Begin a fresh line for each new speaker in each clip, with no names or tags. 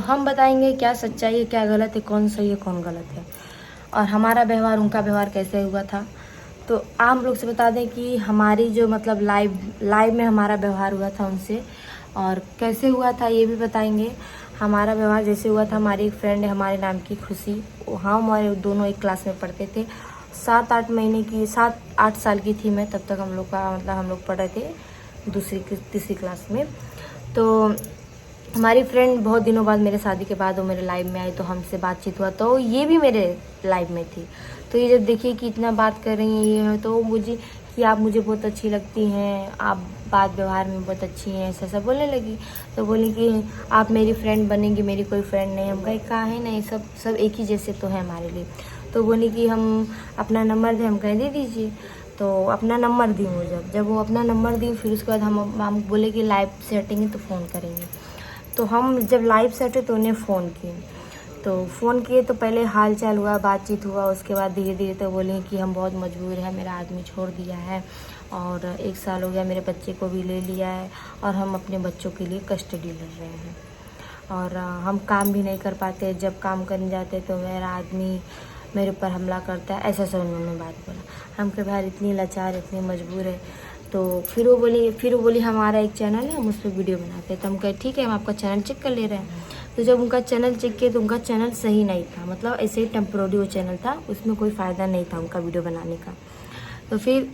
हम बताएंगे क्या सच्चाई है, क्या गलत है, कौन सही है कौन गलत है, और हमारा व्यवहार उनका व्यवहार कैसे हुआ था। तो आप लोग से बता दें कि हमारी जो मतलब लाइव में हमारा व्यवहार हुआ था उनसे, और कैसे हुआ था ये भी बताएंगे। हमारा व्यवहार जैसे हुआ था, हमारी एक फ्रेंड है हमारे नाम की खुशी, हम हमारे दोनों एक क्लास में पढ़ते थे। 7-8 महीने की, 7-8 साल की थी मैं, तब तक हम लोग का मतलब हम लोग पढ़ रहे थे दूसरी तीसरी क्लास में। तो हमारी फ्रेंड बहुत दिनों बाद, मेरे शादी के बाद वो मेरे लाइव में आई, तो हमसे बातचीत हुआ, तो ये भी मेरे लाइव में थी। तो ये जब देखिए कि इतना बात कर रही हैं ये है, तो मुझे कि आप मुझे बहुत अच्छी लगती हैं, आप बात व्यवहार में बहुत अच्छी हैं, ऐसा सब बोलने लगी। तो बोली कि आप मेरी फ्रेंड बनेंगी, मेरी कोई फ्रेंड नहीं। हम कहे कहाँ है, नहीं सब एक ही जैसे तो है हमारे लिए। तो बोली कि हम अपना नंबर दें, हम कहें दे दीजिए। तो अपना नंबर दी वो, जब वो अपना नंबर दी, फिर उसके बाद हम बोले कि लाइव से हटेंगे तो फ़ोन करेंगे। तो हम जब लाइव से हटे तो उन्हें फ़ोन किए, तो पहले हाल चाल हुआ, बातचीत हुआ। उसके बाद धीरे धीरे तो बोले कि हम बहुत मजबूर हैं, मेरा आदमी छोड़ दिया है और 1 साल हो गया, मेरे बच्चे को भी ले लिया है और हम अपने बच्चों के लिए कस्टडी लड़ रहे हैं, और हम काम भी नहीं कर पाते। जब काम करने जाते तो मेरा आदमी मेरे ऊपर हमला करता है, ऐसा सब उन्होंने बात बोला। हम के भाई इतनी लाचार, इतनी मजबूर है। तो फिर वो बोली हमारा एक चैनल है, हम उस पर वीडियो बनाते हैं। तो हम कहे ठीक है, हम आपका चैनल चेक कर ले रहे हैं। तो जब उनका चैनल चेक किया तो उनका चैनल सही नहीं था, मतलब ऐसे ही टेम्प्रोरी वो चैनल था, उसमें कोई फ़ायदा नहीं था उनका वीडियो बनाने का। तो फिर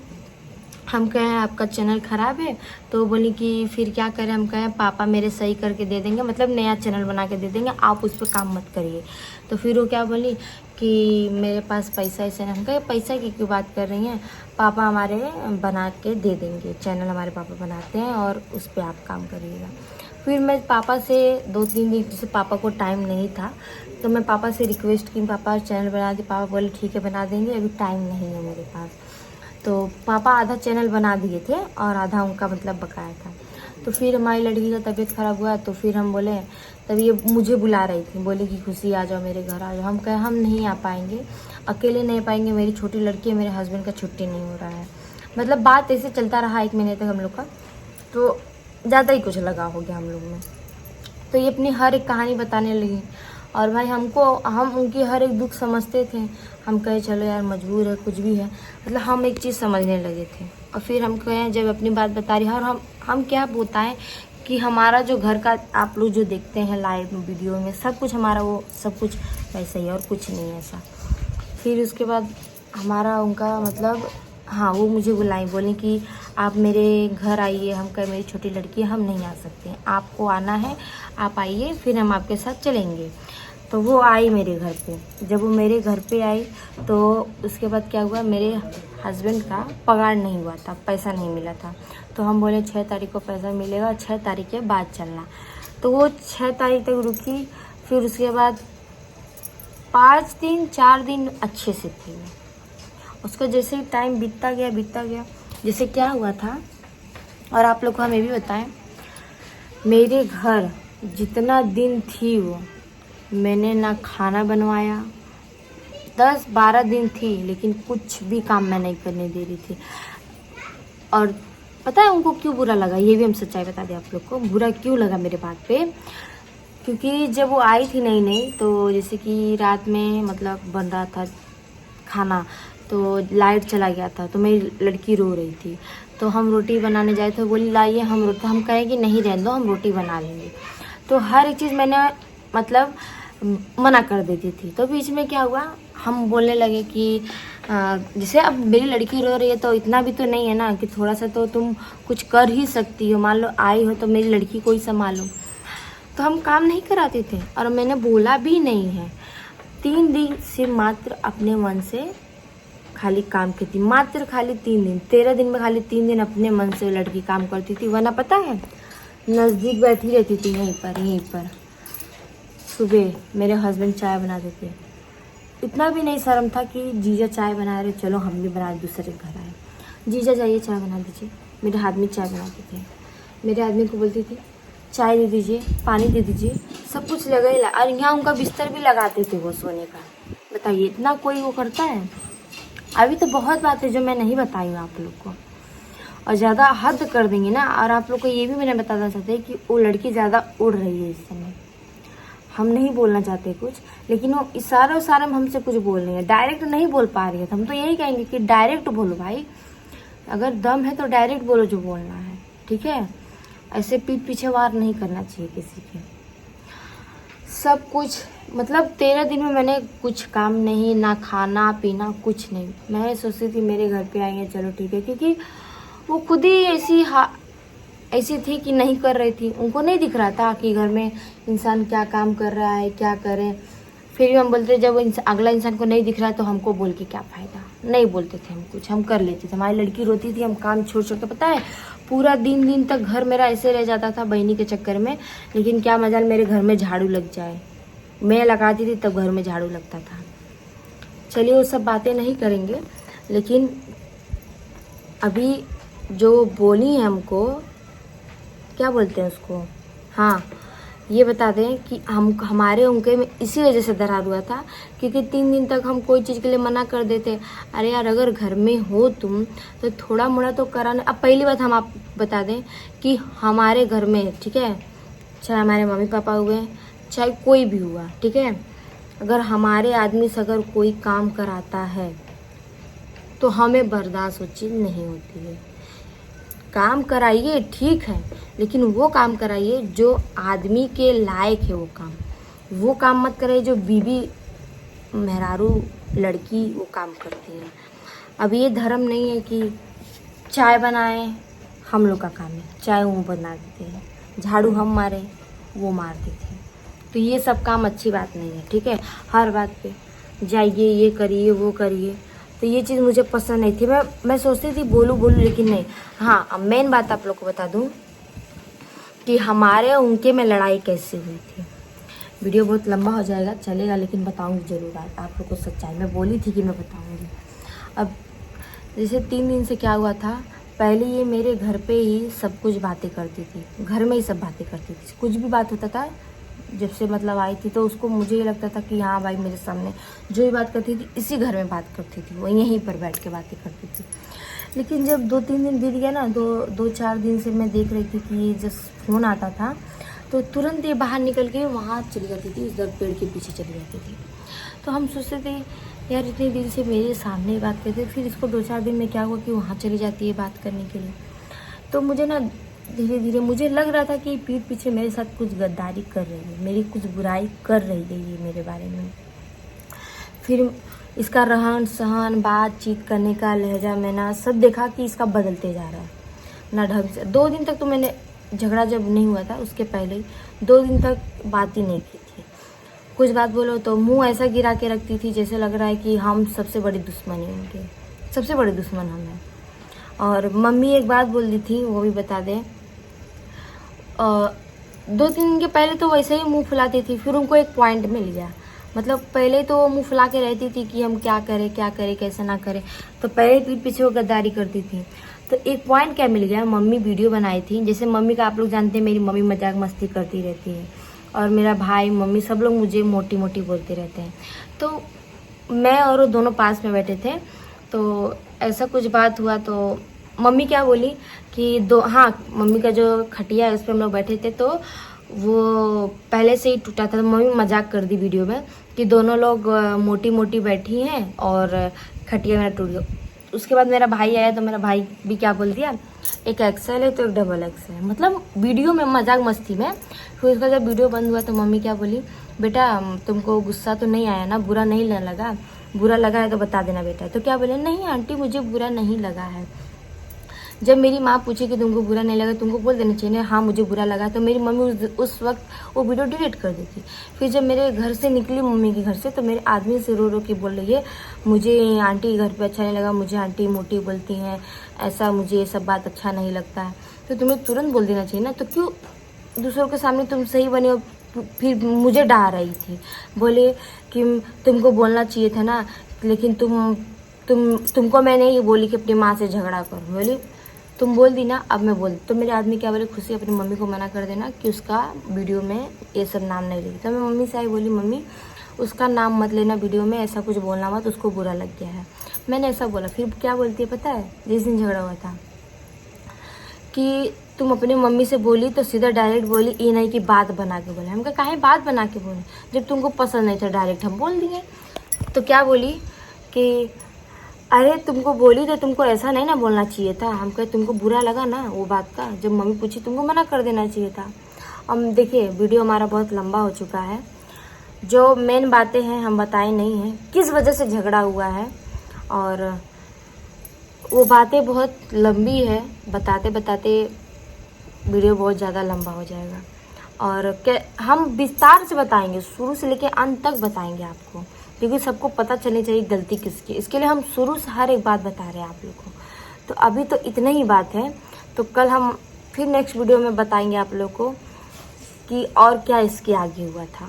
हम कहें आपका चैनल ख़राब है, तो बोली कि फिर क्या करें। हम कहें पापा मेरे सही करके दे देंगे, मतलब नया चैनल बना के दे देंगे, आप उस पर काम मत करिए। तो फिर वो क्या बोली कि मेरे पास पैसा ऐसा नहीं। हम कहे पैसा की क्यों बात कर रही हैं, पापा हमारे बना के दे देंगे, चैनल हमारे पापा बनाते हैं और उस पर आप काम करिएगा। फिर मैं पापा से 2-3 दिन से, पापा को टाइम नहीं था, तो मैं पापा से रिक्वेस्ट की, पापा चैनल बना दी। पापा बोले ठीक है बना देंगे, अभी टाइम नहीं है मेरे पास। तो पापा आधा चैनल बना दिए थे और आधा उनका मतलब बकाया था। तो फिर हमारी लड़की का तबीयत ख़राब हुआ, तो फिर हम बोले, तब ये मुझे बुला रही थी, बोले कि खुशी आ जाओ मेरे घर आ जाओ। हम कहे हम नहीं आ पाएंगे, अकेले नहीं पाएंगे, मेरी छोटी लड़की है, मेरे हस्बैंड का छुट्टी नहीं हो रहा है। मतलब बात ऐसे चलता रहा 1 महीने तक हम लोग का, तो ज़्यादा ही कुछ लगा हो गया हम लोग में। तो ये अपनी हर एक कहानी बताने लगी, और भाई हम उनकी हर एक दुख समझते थे। हम कहे चलो यार मजबूर है, कुछ भी है, मतलब हम एक चीज़ समझने लगे थे। और फिर हम कहें जब अपनी बात बता रही है, और हम क्या बताएं कि हमारा जो घर का आप लोग जो देखते हैं लाइव वीडियो में, सब कुछ हमारा वो सब कुछ वैसा ही है और कुछ नहीं है ऐसा। फिर उसके बाद हमारा उनका मतलब, हाँ वो मुझे बुलाई, बोली कि आप मेरे घर आइए। हम कहे मेरी छोटी लड़की है, हम नहीं आ सकते, आपको आना है आप आइए, फिर हम आपके साथ चलेंगे। तो वो आई मेरे घर पे। जब वो मेरे घर पे आई तो उसके बाद क्या हुआ, मेरे हस्बैंड का पगार नहीं हुआ था, पैसा नहीं मिला था। तो हम बोले 6 तारीख को पैसा मिलेगा, 6 तारीख के बाद चलना। तो वो 6 तारीख तक रुकी। फिर उसके बाद 5 दिन 4 दिन अच्छे से थी। उसका जैसे ही टाइम बीतता गया, जैसे क्या हुआ था, और आप लोग को हम ये भी बताएं, मेरे घर जितना दिन थी वो, मैंने ना खाना बनवाया। 10-12 दिन थी, लेकिन कुछ भी काम मैं नहीं करने दे रही थी। और पता है उनको क्यों बुरा लगा, ये भी हम सच्चाई बता दें आप लोग को, बुरा क्यों लगा मेरे बात पे। क्योंकि जब वो आई थी नई, तो जैसे कि रात में मतलब बन रहा था खाना, तो लाइट चला गया था, तो मेरी लड़की रो रही थी। तो हम रोटी बनाने जाए तो बोली लाइए हम रोटी, हम कहें कि नहीं रहने दो, हम रोटी बना लेंगे। तो हर एक चीज़ मैंने मतलब मना कर देती थी। तो बीच में क्या हुआ, हम बोलने लगे कि जैसे अब मेरी लड़की रो रही है तो इतना भी तो नहीं है ना कि थोड़ा सा तो तुम कुछ कर ही सकती हो, मान लो आई हो तो मेरी लड़की को ही संभालो। तो हम काम नहीं कराते थे, और मैंने बोला भी नहीं है। 3 दिन से मात्र अपने मन से खाली काम की थी, मात्र खाली 3 दिन, 13 दिन में खाली 3 दिन अपने मन से लड़की काम करती थी। वरना पता है नज़दीक बैठी रहती थी, यहीं पर सुबह मेरे हस्बैंड चाय बना देते। इतना भी नहीं शर्म था कि जीजा चाय बना रहे, चलो हम भी बना, दूसरे के घर आए, जीजा जाइए चाय बना दीजिए। मेरे आदमी चाय बनाते थे, मेरे आदमी को बोलती थी चाय दे दीजिए, पानी दे दीजिए, सब कुछ लगा ही और यहाँ उनका बिस्तर भी लगाते थे वो सोने का। बताइए इतना कोई वो करता है। अभी तो बहुत बात है जो मैं नहीं बताई हूँ आप लोग को, और ज़्यादा हद कर देंगे ना। और आप लोग को ये भी मैंने बताना चाहते हैं कि वो लड़की ज़्यादा उड़ रही है इस समय। हम नहीं बोलना चाहते कुछ, लेकिन वो इशारे में हमसे कुछ बोल रही है, डायरेक्ट नहीं बोल पा रही है। तो हम तो यही कहेंगे कि डायरेक्ट बोलो भाई, अगर दम है तो डायरेक्ट बोलो जो बोलना है, ठीक है। ऐसे पीठ पीछे वार नहीं करना चाहिए किसी के। सब कुछ मतलब 13 दिन में मैंने कुछ काम नहीं, ना खाना पीना कुछ नहीं। मैं सोचती थी मेरे घर पे आएंगे, चलो ठीक है, क्योंकि वो खुद ही ऐसी थी कि नहीं कर रही थी। उनको नहीं दिख रहा था कि घर में इंसान क्या काम कर रहा है, क्या करे। फिर भी हम बोलते, जब अगला इंसान को नहीं दिख रहा है तो हमको बोल के क्या फ़ायदा। नहीं बोलते थे हम कुछ, हम कर लेते थे। हमारी लड़की रोती थी, हम काम छोड़ के, पता है पूरा दिन तक घर मेरा ऐसे रह जाता था बहनी के चक्कर में। लेकिन क्या मजाल मेरे घर में झाड़ू लग जाए, मैं लगाती थी तब घर में झाड़ू लगता था। चलिए वो सब बातें नहीं करेंगे, लेकिन अभी जो बोली है हमको, क्या बोलते हैं उसको, हाँ ये बता दें कि हमारे उनके में इसी वजह से दरार हुआ था, क्योंकि 3 दिन तक हम कोई चीज़ के लिए मना कर देते। अरे यार अगर घर में हो तुम तो थोड़ा मोड़ा तो कराना। अब पहली बात हम आप बता दें कि हमारे घर में, ठीक है, चाहे हमारे मम्मी पापा हुए, चाहे कोई भी हुआ, ठीक है, अगर हमारे आदमी से अगर कोई काम कराता है तो हमें बर्दाश्त वो चीज़ नहीं होती है। काम कराइए ठीक है, लेकिन वो काम कराइए जो आदमी के लायक है। वो काम मत कराइए जो बीवी मेहरारू लड़की वो काम करती है। अब ये धर्म नहीं है कि चाय बनाए हम लोग का काम है, चाय वो बना देते हैं, झाड़ू हम मारे वो मार देते हैं। तो ये सब काम अच्छी बात नहीं है, ठीक है। हर बात पे जाइए, ये करिए, वो करिए, तो ये चीज़ मुझे पसंद नहीं थी। मैं सोचती थी बोलूँ, लेकिन नहीं। हाँ अब मेन बात आप लोग को बता दूँ कि हमारे उनके में लड़ाई कैसे हुई थी। वीडियो बहुत लंबा हो जाएगा, चलेगा, लेकिन बताऊँगी ज़रूर आप लोग को सच्चाई। मैं बोली थी कि मैं बताऊँगी। अब जैसे 3 दिन से क्या हुआ था, पहले ये मेरे घर पे ही सब कुछ बातें करती थी, घर में ही सब बातें करती थी। कुछ भी बात होता था, जब से मतलब आई थी तो उसको मुझे ये लगता था कि हाँ भाई मेरे सामने जो भी बात करती थी इसी घर में बात करती थी, वो यहीं पर बैठ के बातें करती थी। लेकिन जब 2-3 दिन बीत गया ना, 2-4 दिन से मैं देख रही थी कि जब फ़ोन आता था तो तुरंत ये बाहर निकल के वहाँ चली जाती थी, उस पेड़ के पीछे चली जाती थी। तो हम सोचते थे यार इतने दिन से मेरे सामने ही बात करते, फिर इसको 2-4 दिन में क्या हुआ कि वहाँ चली जाती है बात करने के लिए। तो मुझे ना धीरे धीरे मुझे लग रहा था कि पीठ पीछे मेरे साथ कुछ गद्दारी कर रही है, मेरी कुछ बुराई कर रही है ये मेरे बारे में। फिर इसका रहन सहन, बातचीत करने का लहजा, मैंने सब देखा कि इसका बदलते जा रहा है ना ढंग से। 2 दिन तक तो मैंने झगड़ा जब नहीं हुआ था उसके पहले 2 दिन तक बात ही नहीं की थी। कुछ बात बोलो तो मुंह ऐसा गिरा के रखती थी जैसे लग रहा है कि हम सबसे बड़ी दुश्मनी होंगे, सबसे बड़े दुश्मन हम हैं। और मम्मी एक बात बोल दी थी, वो भी बता दें। 2-3 दिन के पहले तो वैसे ही मुंह फुलाती थी, फिर उनको एक पॉइंट मिल गया। मतलब पहले तो वो मुंह फुला के रहती थी कि हम क्या करें कैसे ना करें, तो पहले पीठ पीछे वो गद्दारी करती थी। तो एक पॉइंट क्या मिल गया, मम्मी वीडियो बनाई थी। जैसे मम्मी का आप लोग जानते हैं, मेरी मम्मी मजाक मस्ती करती रहती है, और मेरा भाई मम्मी सब लोग मुझे मोटी मोटी बोलते रहते हैं। तो मैं और वो दोनों पास में बैठे थे, तो ऐसा कुछ बात हुआ तो मम्मी क्या बोली कि मम्मी का जो खटिया है उस पर हम लोग बैठे थे, तो वो पहले से ही टूटा था। तो मम्मी मजाक कर दी वीडियो में कि दोनों लोग मोटी मोटी बैठी हैं और खटिया मेरा टूट गया। उसके बाद मेरा भाई आया तो मेरा भाई भी क्या बोल दिया, एक एक्सेल है तो एक डबल एक्सेल है, मतलब वीडियो में मजाक मस्ती में। फिर उसका जब वीडियो बंद हुआ तो मम्मी क्या बोली, बेटा तुमको गुस्सा तो नहीं आया ना, बुरा नहीं लगा? बुरा लगा है तो बता देना बेटा। तो क्या बोले, नहीं आंटी मुझे बुरा नहीं लगा है। जब मेरी माँ पूछी कि तुमको बुरा नहीं लगा, तुमको बोल देना चाहिए हाँ मुझे बुरा लगा, तो मेरी मम्मी उस वक्त वो वीडियो डिलीट कर देती। फिर जब मेरे घर से निकली मम्मी के घर से, तो मेरे आदमी से रो के बोल रही है, मुझे आंटी घर पे अच्छा नहीं लगा, मुझे आंटी मोटी बोलती हैं, ऐसा मुझे ये सब बात अच्छा नहीं लगता है। तो तुम्हें तुरंत बोल देना चाहिए ना, तो क्यों दूसरों के सामने तुम सही बने हो? फिर मुझे डा रही थी, बोले कि तुमको बोलना चाहिए था ना, लेकिन तुमको मैंने ये बोली कि अपनी माँ से झगड़ा करो, बोली तुम बोल दी ना, अब मैं बोल। तो मेरे आदमी क्या बोले, खुशी अपनी मम्मी को मना कर देना कि उसका वीडियो में ये सब नाम नहीं लेगी। तो मैं मम्मी से आई, बोली मम्मी उसका नाम मत लेना वीडियो में, ऐसा कुछ बोलना मत, उसको बुरा लग गया है। मैंने ऐसा बोला। फिर क्या बोलती है पता है, जिस दिन झगड़ा हुआ था कि तुम अपनी मम्मी से बोली तो सीधा डायरेक्ट बोली, ये नहीं कि बात बना के बोले। हम कहा काहे बात बना के बोले, जब तुमको पसंद नहीं था डायरेक्ट हम बोल दिए। तो क्या बोली कि अरे तुमको बोली तो तुमको ऐसा नहीं ना बोलना चाहिए था। हम कहे तुमको बुरा लगा ना वो बात का, जब मम्मी पूछी तुमको मना कर देना चाहिए था। अब देखिए वीडियो हमारा बहुत लंबा हो चुका है, जो मेन बातें हैं हम बताए नहीं हैं, किस वजह से झगड़ा हुआ है, और वो बातें बहुत लंबी है, बताते बताते वीडियो बहुत ज़्यादा लंबा हो जाएगा। और हम विस्तार से बताएंगे, शुरू से लेकर अंत तक बताएंगे आपको, क्योंकि सबको पता चलनी चाहिए गलती किसकी। इसके लिए हम शुरू से हर एक बात बता रहे हैं आप लोग को। तो अभी तो इतना ही बात है, तो कल हम फिर नेक्स्ट वीडियो में बताएंगे आप लोग को कि और क्या इसके आगे हुआ था।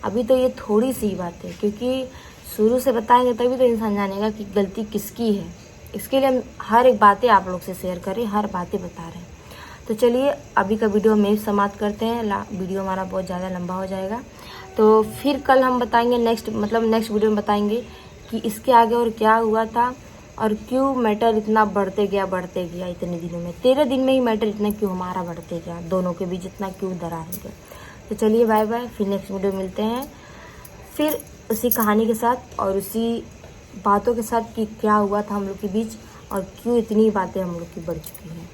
अभी तो ये थोड़ी सी बात है, क्योंकि शुरू से बताएंगे तभी तो इंसान जानेगा कि गलती किसकी है। इसके लिए हम हर एक बातें आप लोग से शेयर करें, हर बातें बता रहे हैं। तो चलिए अभी का वीडियो में समाप्त करते हैं, वीडियो हमारा बहुत ज़्यादा लंबा हो जाएगा। तो फिर कल हम बताएंगे नेक्स्ट वीडियो में बताएंगे कि इसके आगे और क्या हुआ था, और क्यों मैटर इतना बढ़ते गया इतने दिनों में, 13 दिन में ही मैटर इतना क्यों हमारा बढ़ते गया, दोनों के बीच इतना क्यों दरार गया। तो चलिए बाय बाय, फिर नेक्स्ट वीडियो मिलते हैं, फिर उसी कहानी के साथ और उसी बातों के साथ कि क्या हुआ था हम लोग के बीच और क्यों इतनी बातें हम लोग की बढ़ चुकी हैं।